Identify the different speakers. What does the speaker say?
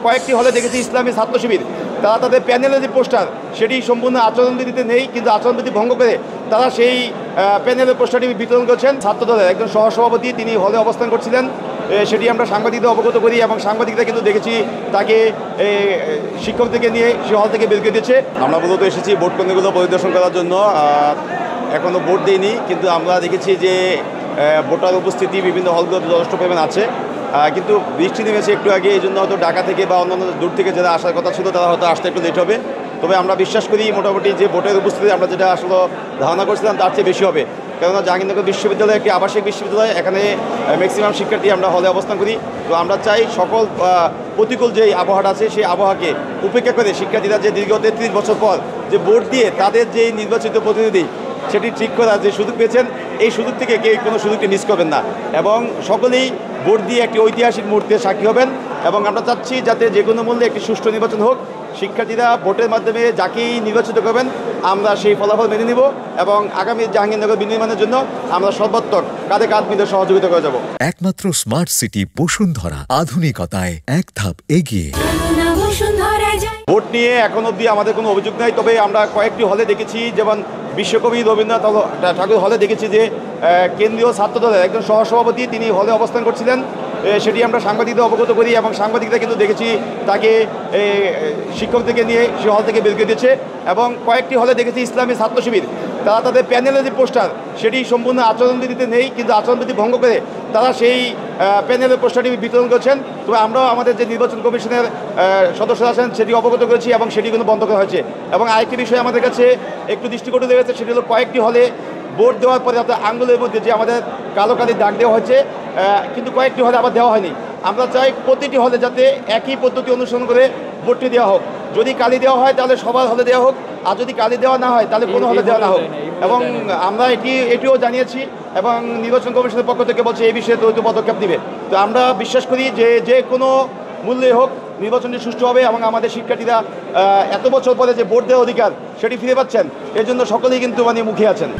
Speaker 1: কয়েকটি হলে দেখেছি ইসলামী ছাত্র শিবির তারা তাদের প্যানেলের যে পোস্টার সেটি সম্পূর্ণ আচরণবিধিতে নেই, কিন্তু আচরণবিধি ভঙ্গ করে তারা সেই প্যানেলের পোস্টারটি বিতরণ করছেন। ছাত্রদলের একজন সহসভাপতি তিনি হলে অবস্থান করছিলেন, সেটি আমরা সাংবাদিকদের অবগত করি এবং সাংবাদিকরা কিন্তু দেখেছি তাকে শিক্ষকদেরকে নিয়ে সে হল থেকে বের করে দিয়েছে। আমরা মূলত এসেছি ভোট কেন্দ্রগুলো পরিদর্শন করার জন্য। এখনও ভোট দিইনি, কিন্তু আমরা দেখেছি যে ভোটার উপস্থিতি বিভিন্ন হলগুলোতে যথেষ্ট পরিমাণ আছে, কিন্তু বৃষ্টি নেমেছে একটু আগে, এই জন্য হয়তো ঢাকা থেকে বা অন্যান্য দূর থেকে যারা আসার কথা ছিল তারা হয়তো আসতে একটু লেট হবে। তবে আমরা বিশ্বাস করি মোটামুটি যে ভোটের উপস্থিতি আমরা যেটা আসলে ধারণা করছিলাম তার চেয়ে বেশি হবে, কেননা জাহাঙ্গীরনগর বিশ্ববিদ্যালয় একটি আবাসিক বিশ্ববিদ্যালয়, এখানে ম্যাক্সিমাম শিক্ষার্থী আমরা হলে অবস্থান করি। তো আমরা চাই সকল প্রতিকূল যে আবহাওয়াটা আছে সেই আবহাওয়াকে উপেক্ষা করে শিক্ষার্থীরা যে দীর্ঘ 33 বছর পর যে ভোট দিয়ে তাদের যে নির্বাচিত প্রতিনিধি সেটি ঠিক করার যে সুযোগ পেয়েছেন, এই সুযোগ থেকে কেউ কোনো সুযোগটি মিস করবেন না এবং সকলেই ভোট দিয়ে একটি ঐতিহাসিক মুহূর্তে সাক্ষী হবেন। এবং আমরা চাচ্ছি যাতে যে কোনো মূল্যে একটি সুষ্ঠু নির্বাচন হোক, শিক্ষার্থীরা ভোটের মাধ্যমে যাকেই নির্বাচিত করবেন আমরা সেই ফলাফল মেনে নিব এবং আগামী জাহাঙ্গীরনগর বিনির্মাণের জন্য আমরা সর্বাত্মক কাঁধে কাঁধ মিলে সহযোগিতা করে যাব।
Speaker 2: একমাত্র স্মার্ট সিটি বসুন্ধরা, আধুনিকতায় এক ধাপ এগিয়ে।
Speaker 1: ভোট নিয়ে এখন অবধি আমাদের কোনো অভিযোগ নাই, তবে আমরা কয়েকটি হলে দেখেছি, যেমন বিশ্বকবি রবীন্দ্রনাথ ঠাকুর হলে দেখেছি যে কেন্দ্রীয় ছাত্রদলের একজন সহসভাপতি তিনি হলে অবস্থান করছিলেন, সেটি আমরা সাংবাদিকদের অবগত করি এবং সাংবাদিকরা কিন্তু দেখেছি তাকে শিক্ষকদেরকে নিয়ে সে হল থেকে বের করে দিয়েছে। এবং কয়েকটি হলে দেখেছি ইসলামী ছাত্র শিবির তারা তাদের প্যানেলের যে পোস্টার সেটি সম্পূর্ণ আচরণবিধিতে নেই, কিন্তু আচরণবিধি ভঙ্গ করে তারা সেই প্যানেলের পোস্টারটি বিতরণ করছেন। তবে আমরাও আমাদের যে নির্বাচন কমিশনের সদস্যরা আছেন সেটি অবগত করেছি এবং সেটি কিন্তু বন্ধ করা হয়েছে। এবং আরেকটি বিষয় আমাদের কাছে একটু দৃষ্টিকটু লেগেছে, সেটি হলো কয়েকটি হলে ভোট দেওয়ার পরে আপনার আঙ্গুলের মধ্যে যে আমাদের কালো কালির দাগ দেওয়া হয়েছে, কিন্তু কয়েকটি হলে আবার দেওয়া হয়নি। আমরা চাই প্রতিটি হলে যাতে একই পদ্ধতি অনুসরণ করে ভোটটি দেওয়া হোক। যদি কালি দেওয়া হয় তাহলে সবার হলে দেওয়া হোক, আর যদি কালি দেওয়া না হয় তাহলে কোনো হলে দেওয়া না হোক। এবং আমরা এটিও জানিয়েছি এবং নির্বাচন কমিশনের পক্ষ থেকে বলছে এই বিষয়ে দ্রুত পদক্ষেপ নেবে। তো আমরা বিশ্বাস করি যে কোনো মূল্যে হোক নির্বাচনটি সুষ্ঠু হবে এবং আমাদের শিক্ষার্থীরা এত বছর পরে যে ভোট দেওয়ার অধিকার সেটি ফিরে পাচ্ছেন, এর জন্য সকলেই কিন্তু মুখিয়ে আছেন।